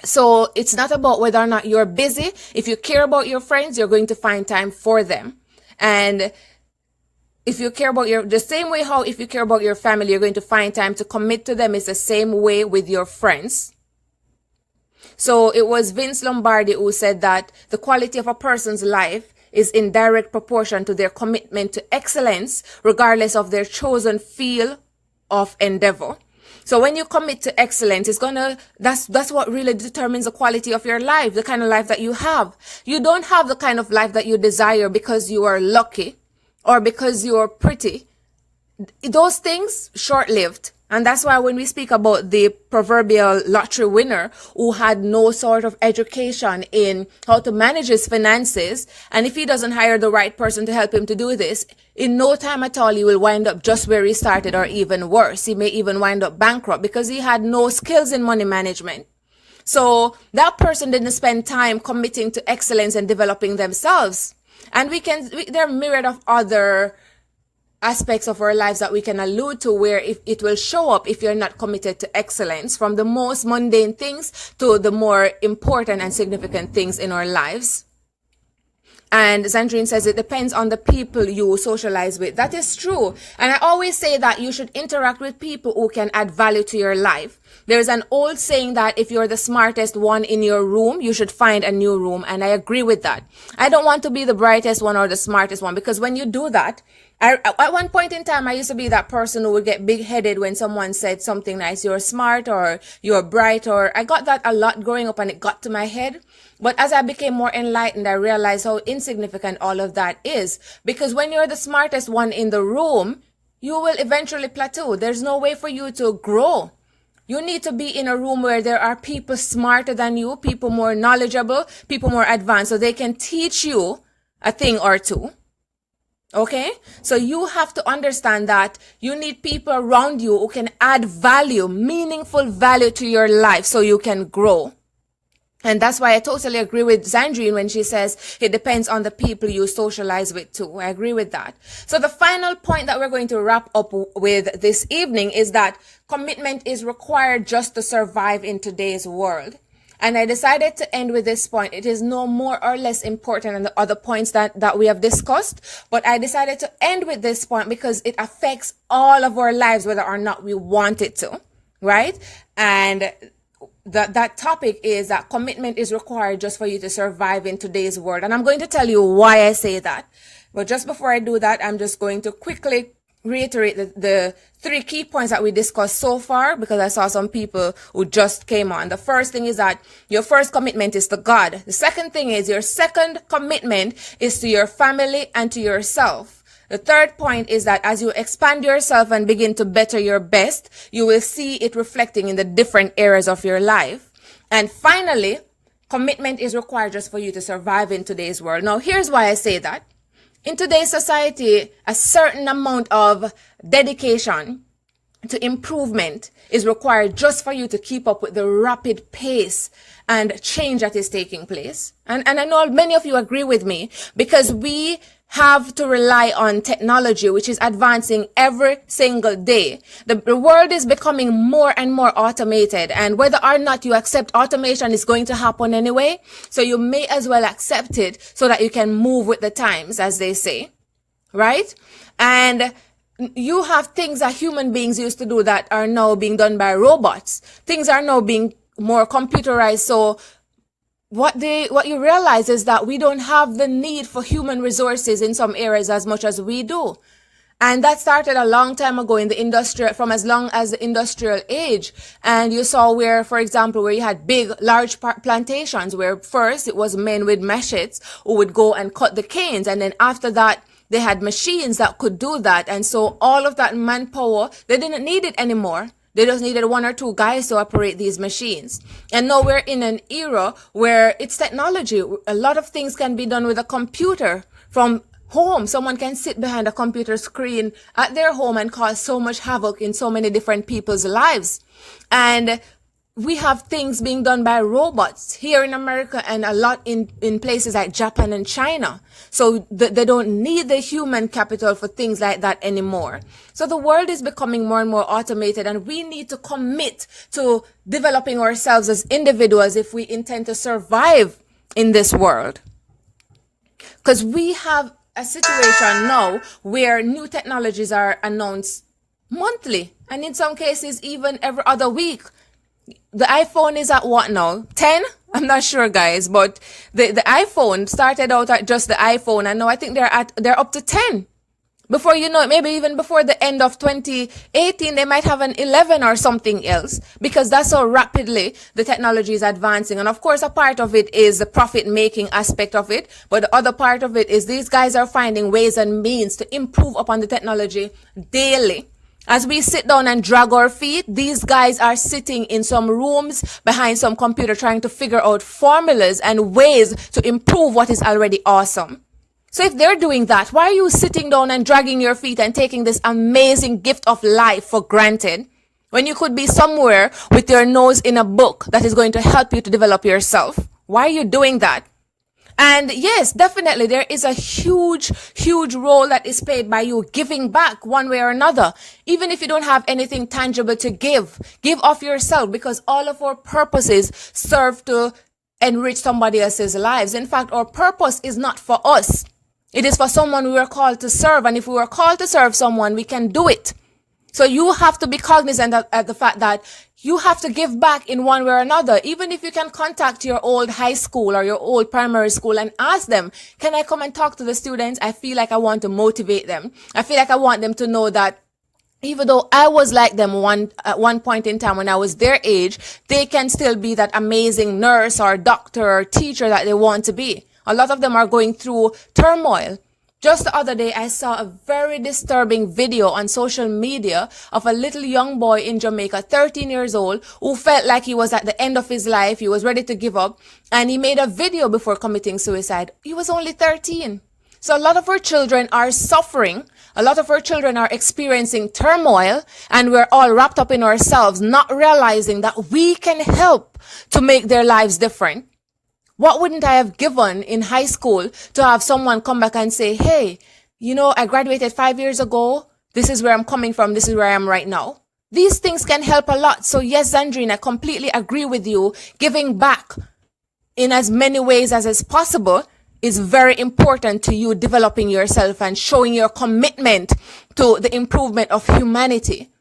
So it's not about whether or not you're busy. If you care about your friends, you're going to find time for them. And if you care about the same way how if you care about your family, you're going to find time to commit to them, is the same way with your friends. So it was Vince Lombardi who said that the quality of a person's life is in direct proportion to their commitment to excellence, regardless of their chosen field of endeavor. So when you commit to excellence, that's what really determines the quality of your life, the kind of life that you have. You don't have the kind of life that you desire because you are lucky or because you are pretty. Those things, short-lived. And that's why when we speak about the proverbial lottery winner who had no sort of education in how to manage his finances, and if he doesn't hire the right person to help him to do this, in no time at all, he will wind up just where he started, or even worse. He may even wind up bankrupt because he had no skills in money management. So that person didn't spend time committing to excellence and developing themselves. And there are a myriad of other aspects of our lives that we can allude to where if it will show up if you're not committed to excellence, from the most mundane things to the more important and significant things in our lives. And Zandrine says it depends on the people you socialize with. That is true. And I always say that you should interact with people who can add value to your life. There's an old saying that if you're the smartest one in your room, you should find a new room. And I agree with that. I don't want to be the brightest one or the smartest one, because when you do that, at one point in time, I used to be that person who would get big-headed when someone said something nice. You're smart or you're bright, or I got that a lot growing up and it got to my head. But as I became more enlightened, I realized how insignificant all of that is. Because when you're the smartest one in the room, you will eventually plateau. There's no way for you to grow. You need to be in a room where there are people smarter than you, people more knowledgeable, people more advanced, so they can teach you a thing or two. Okay? So you have to understand that you need people around you who can add value, meaningful value to your life so you can grow. And that's why I totally agree with Zandrine when she says it depends on the people you socialize with too. I agree with that. So the final point that we're going to wrap up with this evening is that commitment is required just to survive in today's world. And I decided to end with this point. It is no more or less important than the other points that we have discussed. But I decided to end with this point because it affects all of our lives, whether or not we want it to, right? And that topic is that commitment is required just for you to survive in today's world. And I'm going to tell you why I say that. But just before I do that, I'm just going to quickly reiterate the 3 key points that we discussed so far, because I saw some people who just came on. The first thing is that your first commitment is to God. The second thing is your second commitment is to your family and to yourself. The third point is that as you expand yourself and begin to better your best, you will see it reflecting in the different areas of your life. And finally, commitment is required just for you to survive in today's world. Now, here's why I say that. In today's society, a certain amount of dedication to improvement is required just for you to keep up with the rapid pace and change that is taking place. And I know many of you agree with me, because we have to rely on technology, which is advancing every single day. The world is becoming more and more automated, and whether or not you accept automation is going to happen anyway. So you may as well accept it so that you can move with the times, as they say, right? And you have things that human beings used to do that are now being done by robots. Things are now being more computerized. So what you realize is that we don't have the need for human resources in some areas as much as we do. And that started a long time ago in the industrial, from as long as the industrial age. And you saw where, for example, where you had large plantations, where first it was men with machetes who would go and cut the canes. And then after that, they had machines that could do that. And so all of that manpower, they didn't need it anymore. They just needed one or two guys to operate these machines. And now we're in an era where it's technology. A lot of things can be done with a computer from home. Someone can sit behind a computer screen at their home and cause so much havoc in so many different people's lives. And we have things being done by robots here in America and a lot in places like Japan and China. So they don't need the human capital for things like that anymore. So the world is becoming more and more automated, and we need to commit to developing ourselves as individuals if we intend to survive in this world. Because we have a situation now where new technologies are announced monthly, and in some cases even every other week. The iPhone is at what now? 10? I'm not sure, guys, but the iPhone started out at just the iPhone, and now I think they're up to 10. Before you know it, maybe even before the end of 2018, they might have an 11 or something else, because that's how rapidly the technology is advancing. And of course, a part of it is the profit-making aspect of it, but the other part of it is these guys are finding ways and means to improve upon the technology daily. As we sit down and drag our feet, these guys are sitting in some rooms behind some computer trying to figure out formulas and ways to improve what is already awesome. So if they're doing that, why are you sitting down and dragging your feet and taking this amazing gift of life for granted when you could be somewhere with your nose in a book that is going to help you to develop yourself? Why are you doing that? And yes, definitely there is a huge role that is played by you giving back one way or another. Even if you don't have anything tangible to give of yourself, because all of our purposes serve to enrich somebody else's lives. In fact, our purpose is not for us. It is for someone we are called to serve. And if we are called to serve someone, we can do it. So you have to be cognizant of the fact that you have to give back in one way or another. Even if you can contact your old high school or your old primary school and ask them, can I come and talk to the students? I feel like I want to motivate them. I feel like I want them to know that even though I was like them at one point in time when I was their age, they can still be that amazing nurse or doctor or teacher that they want to be. A lot of them are going through turmoil. Just the other day, I saw a very disturbing video on social media of a little young boy in Jamaica, 13 years old, who felt like he was at the end of his life. He was ready to give up, and he made a video before committing suicide. He was only 13. So a lot of our children are suffering. A lot of our children are experiencing turmoil, and we're all wrapped up in ourselves, not realizing that we can help to make their lives different. What wouldn't I have given in high school to have someone come back and say, hey, you know, I graduated 5 years ago. This is where I'm coming from. This is where I am right now. These things can help a lot. So yes, Zandrine, I completely agree with you. Giving back in as many ways as is possible is very important to you developing yourself and showing your commitment to the improvement of humanity.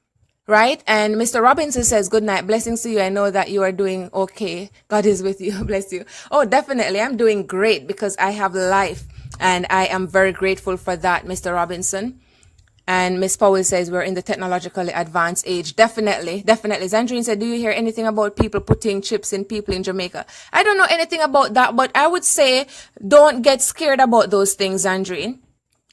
Right? And Mr. Robinson says, good night. Blessings to you. I know that you are doing okay. God is with you. Bless you. Oh, definitely. I'm doing great because I have life, and I am very grateful for that, Mr. Robinson. And Miss Powell says we're in the technologically advanced age. Definitely. Zandrine said, do you hear anything about people putting chips in people in Jamaica? I don't know anything about that, but I would say don't get scared about those things, Zandrine.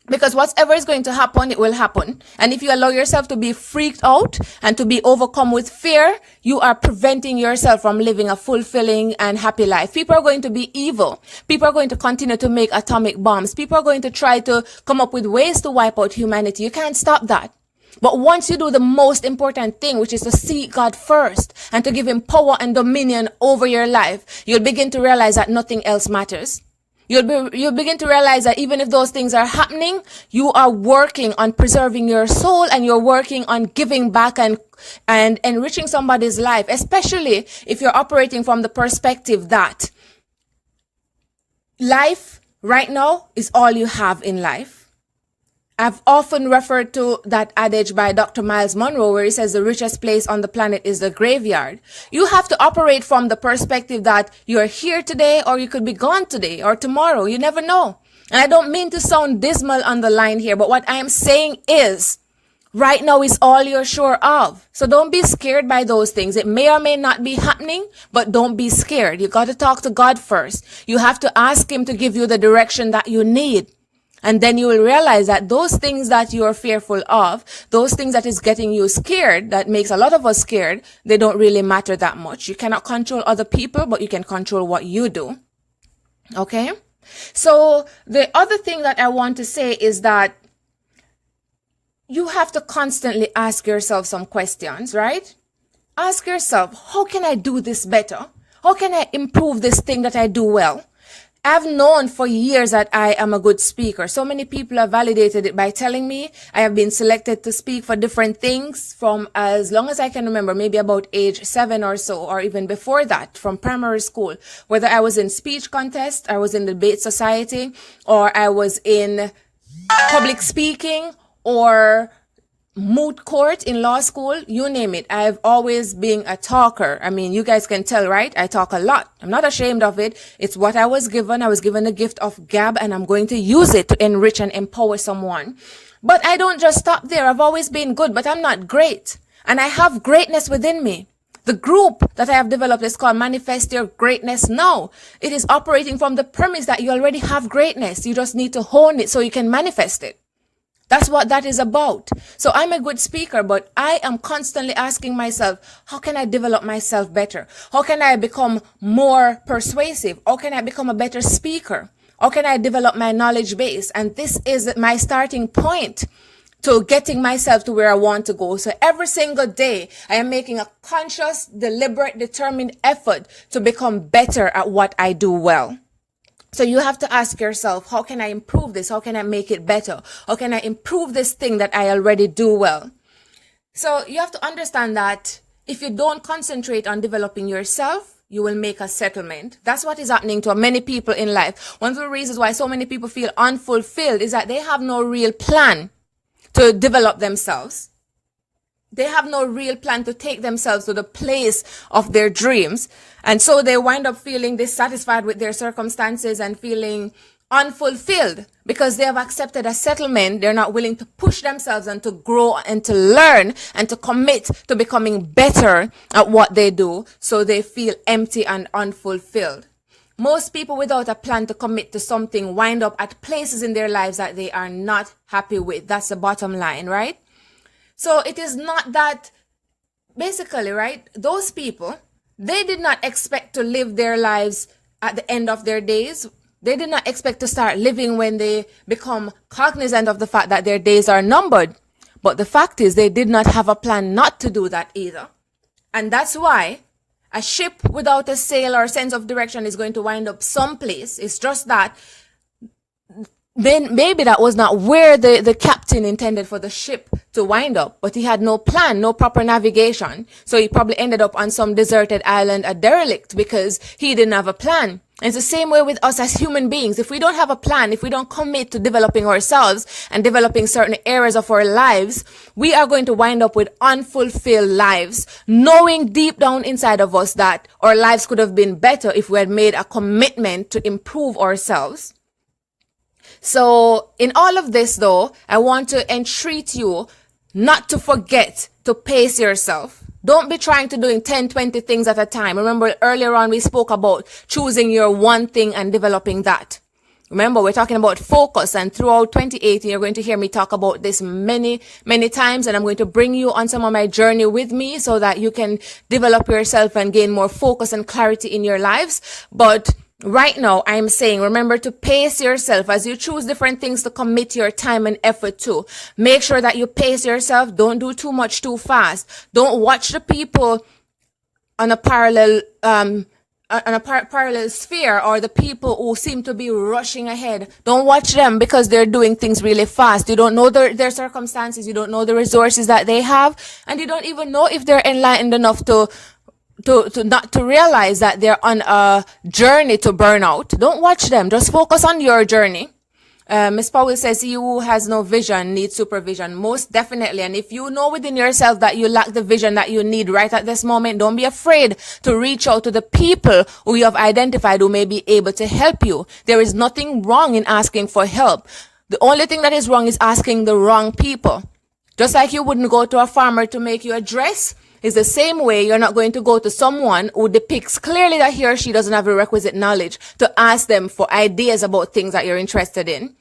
Because whatever is going to happen, it will happen. And if you allow yourself to be freaked out and to be overcome with fear, you are preventing yourself from living a fulfilling and happy life. People are going to be evil. People are going to continue to make atomic bombs. People are going to try to come up with ways to wipe out humanity. You can't stop that. But once you do the most important thing, which is to seek God first and to give him power and dominion over your life, you'll begin to realize that nothing else matters. You'll begin to realize that even if those things are happening, you are working on preserving your soul and you're working on giving back and enriching somebody's life, especially if you're operating from the perspective that life right now is all you have in life. I've often referred to that adage by Dr. Miles Monroe where he says the richest place on the planet is the graveyard. You have to operate from the perspective that you're here today or you could be gone today or tomorrow. You never know. And I don't mean to sound dismal on the line here, but what I am saying is right now is all you're sure of. So don't be scared by those things. It may or may not be happening, but don't be scared. You got to talk to God first. You have to ask him to give you the direction that you need. And then you will realize that those things that you are fearful of, those things that is getting you scared, that makes a lot of us scared, they don't really matter that much. You cannot control other people, but you can control what you do. Okay? So the other thing that I want to say is that you have to constantly ask yourself some questions, right? Ask yourself, how can I do this better? How can I improve this thing that I do well? I've known for years that I am a good speaker. So many people have validated it by telling me I have been selected to speak for different things from as long as I can remember, maybe about age 7 or so, or even before that, from primary school. Whether I was in speech contest, I was in the debate society, or I was in public speaking, or moot court in law school, you name it. I've always been a talker. I mean, you guys can tell, right? I talk a lot. I'm not ashamed of it. It's what I was given. I was given the gift of gab and I'm going to use it to enrich and empower someone. But I don't just stop there. I've always been good, but I'm not great. And I have greatness within me. The group that I have developed is called Manifest Your Greatness Now. It is operating from the premise that you already have greatness. You just need to hone it so you can manifest it. That's what that is about. So I'm a good speaker, but I am constantly asking myself, how can I develop myself better? How can I become more persuasive? How can I become a better speaker? How can I develop my knowledge base? And this is my starting point to getting myself to where I want to go. So every single day, I am making a conscious, deliberate, determined effort to become better at what I do well. So you have to ask yourself, how can I improve this? How can I make it better? How can I improve this thing that I already do well? So you have to understand that if you don't concentrate on developing yourself, you will make a settlement. That's what is happening to many people in life. One of the reasons why so many people feel unfulfilled is that they have no real plan to develop themselves. They have no real plan to take themselves to the place of their dreams. And so they wind up feeling dissatisfied with their circumstances and feeling unfulfilled because they have accepted a settlement. They're not willing to push themselves and to grow and to learn and to commit to becoming better at what they do. So they feel empty and unfulfilled. Most people without a plan to commit to something wind up at places in their lives that they are not happy with. That's the bottom line, right? So it is not that, basically, right, those people, they did not expect to live their lives at the end of their days. They did not expect to start living when they become cognizant of the fact that their days are numbered. But the fact is they did not have a plan not to do that either. And that's why a ship without a sail or sense of direction is going to wind up someplace. It's just that then maybe that was not where the captain intended for the ship to wind up, but he had no plan, no proper navigation. So he probably ended up on some deserted island, a derelict, because he didn't have a plan. And it's the same way with us as human beings. If we don't have a plan, if we don't commit to developing ourselves and developing certain areas of our lives, we are going to wind up with unfulfilled lives, knowing deep down inside of us that our lives could have been better if we had made a commitment to improve ourselves. So in all of this, though, I want to entreat you not to forget to pace yourself. Don't be trying to doing 10, 20 things at a time. Remember earlier on we spoke about choosing your one thing and developing that. Remember, we're talking about focus, and throughout 2018, you're going to hear me talk about this many, many times, and I'm going to bring you on some of my journey with me so that you can develop yourself and gain more focus and clarity in your lives. But Right now, I'm saying, remember to pace yourself as you choose different things to commit your time and effort to. Make sure that you pace yourself. Don't do too much too fast. Don't watch the people on a parallel sphere, or the people who seem to be rushing ahead. Don't watch them because they're doing things really fast. You don't know their circumstances. You don't know the resources that they have, and you don't even know if they're enlightened enough to not to realize that they're on a journey to burnout. Don't watch them. Just focus on your journey. Ms. Powell says, he who has no vision needs supervision. Most definitely. And if you know within yourself that you lack the vision that you need right at this moment, don't be afraid to reach out to the people who you have identified who may be able to help you. There is nothing wrong in asking for help. The only thing that is wrong is asking the wrong people. Just like you wouldn't go to a farmer to make you a dress, it's the same way you're not going to go to someone who depicts clearly that he or she doesn't have the requisite knowledge to ask them for ideas about things that you're interested in.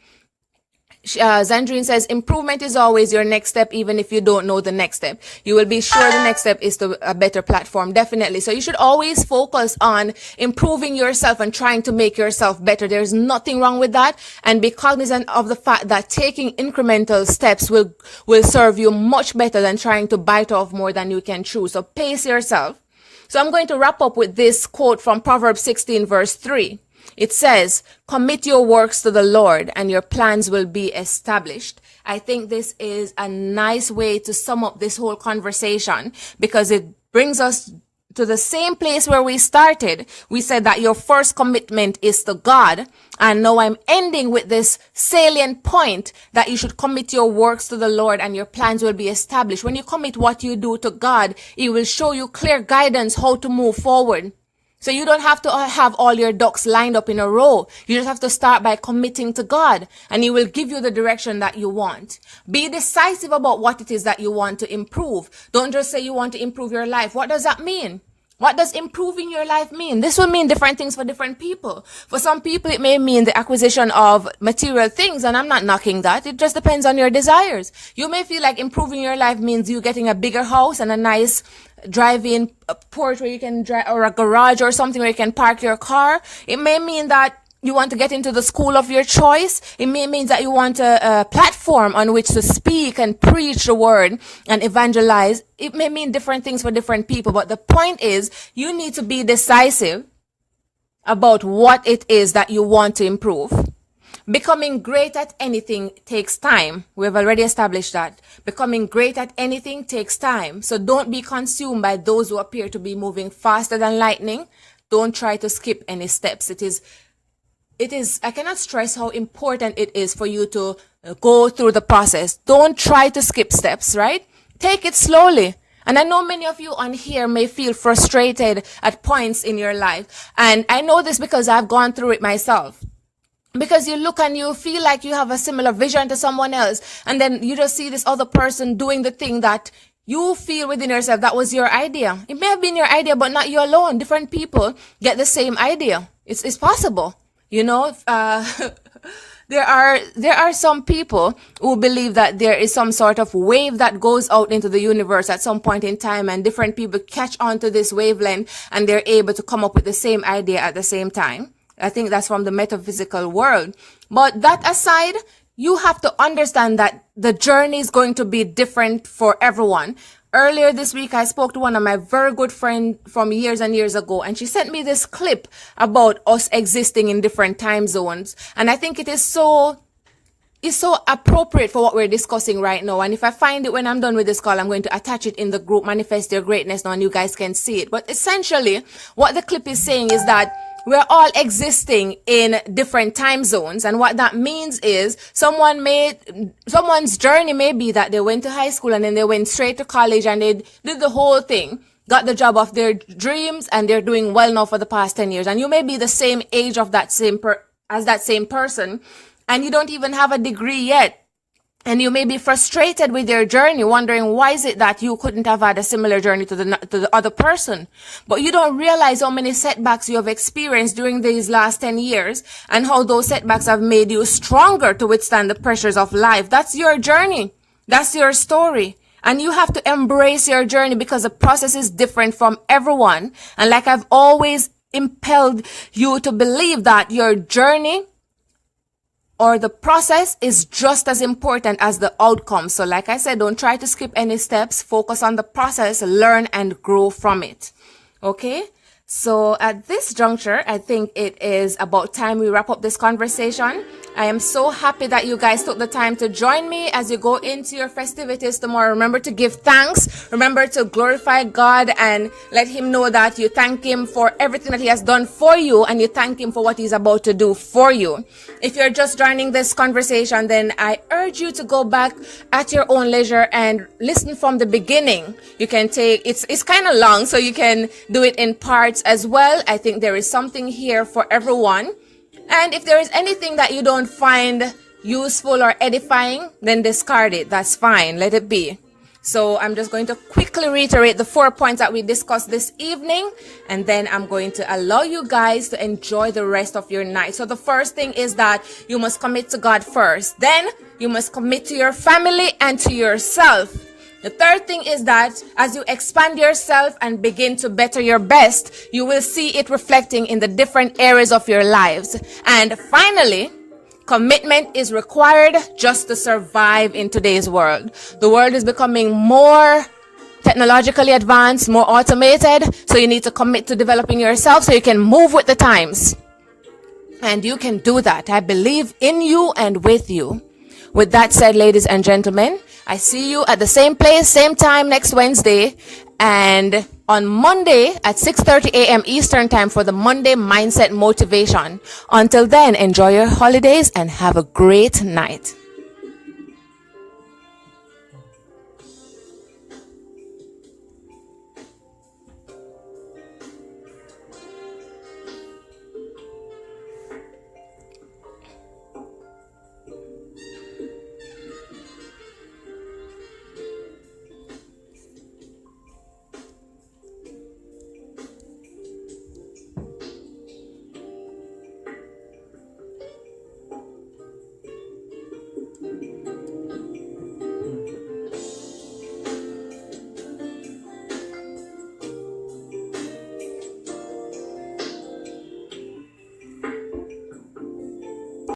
Zandrine says, improvement is always your next step, even if you don't know the next step. You will be sure the next step is to a better platform. Definitely. So you should always focus on improving yourself and trying to make yourself better. There's nothing wrong with that. And be cognizant of the fact that taking incremental steps will serve you much better than trying to bite off more than you can chew. So pace yourself. So I'm going to wrap up with this quote from Proverbs 16 verse 3. It says, commit your works to the Lord and your plans will be established. I think this is a nice way to sum up this whole conversation because it brings us to the same place where we started. We said that your first commitment is to God. And now I'm ending with this salient point that you should commit your works to the Lord and your plans will be established. When you commit what you do to God, He will show you clear guidance how to move forward. So you don't have to have all your ducks lined up in a row. You just have to start by committing to God and He will give you the direction that you want. Be decisive about what it is that you want to improve. Don't just say you want to improve your life. What does that mean? What does improving your life mean? This will mean different things for different people. For some people, it may mean the acquisition of material things, and I'm not knocking that. It just depends on your desires. You may feel like improving your life means you getting a bigger house and a nice drive-in porch where you can drive, or a garage or something where you can park your car. It may mean that you want to get into the school of your choice. It may mean that you want a platform on which to speak and preach the word and evangelize. It may mean different things for different people, but the point is you need to be decisive about what it is that you want to improve. Becoming great at anything takes time. We've already established that. Becoming great at anything takes time. So don't be consumed by those who appear to be moving faster than lightning. Don't try to skip any steps. I cannot stress how important it is for you to go through the process. Don't try to skip steps, right? Take it slowly. And I know many of you on here may feel frustrated at points in your life. And I know this because I've gone through it myself. Because you look and you feel like you have a similar vision to someone else. And then you just see this other person doing the thing that you feel within yourself that was your idea. It may have been your idea, but not you alone. Different people get the same idea. It's possible. You know, there are some people who believe that there is some sort of wave that goes out into the universe at some point in time, and different people catch on to this wavelength and they're able to come up with the same idea at the same time. I think that's from the metaphysical world. But that aside, you have to understand that the journey is going to be different for everyone. Earlier this week, I spoke to one of my very good friends from years and years ago, and she sent me this clip about us existing in different time zones. And I think it's so appropriate for what we're discussing right now. And if I find it when I'm done with this call, I'm going to attach it in the group Manifest Your Greatness now, and you guys can see it. But essentially, what the clip is saying is that we're all existing in different time zones. And what that means is someone's journey may be that they went to high school and then they went straight to college and they did the whole thing, got the job of their dreams, and they're doing well now for the past 10 years. And you may be the same age of that same person, and you don't even have a degree yet. And you may be frustrated with your journey, wondering why is it that you couldn't have had a similar journey to the other person. But you don't realize how many setbacks you have experienced during these last 10 years and how those setbacks have made you stronger to withstand the pressures of life. That's your journey. That's your story. And you have to embrace your journey because the process is different from everyone. And like I've always impelled you to believe that your journey or the process is just as important as the outcome. So like I said, don't try to skip any steps. Focus on the process, learn and grow from it. Okay? So at this juncture, I think it is about time we wrap up this conversation. I am so happy that you guys took the time to join me as you go into your festivities tomorrow. Remember to give thanks. Remember to glorify God and let him know that you thank him for everything that he has done for you and you thank him for what he's about to do for you. If you're just joining this conversation, then I urge you to go back at your own leisure and listen from the beginning. You can take, it's kind of long, so you can do it in parts as well. I think there is something here for everyone. And if there is anything that you don't find useful or edifying, then discard it. That's fine. Let it be. So I'm just going to quickly reiterate the 4 points that we discussed this evening, and then I'm going to allow you guys to enjoy the rest of your night. So the first thing is that you must commit to God first. Then you must commit to your family and to yourself. The third thing is that as you expand yourself and begin to better your best, you will see it reflecting in the different areas of your lives. And finally, commitment is required just to survive in today's world. The world is becoming more technologically advanced, more automated, so you need to commit to developing yourself so you can move with the times. And you can do that. I believe in you and with you. With that said, ladies and gentlemen, I see you at the same place, same time next Wednesday, and on Monday at 6:30 a.m. Eastern Time for the Monday Mindset Motivation. Until then, enjoy your holidays and have a great night.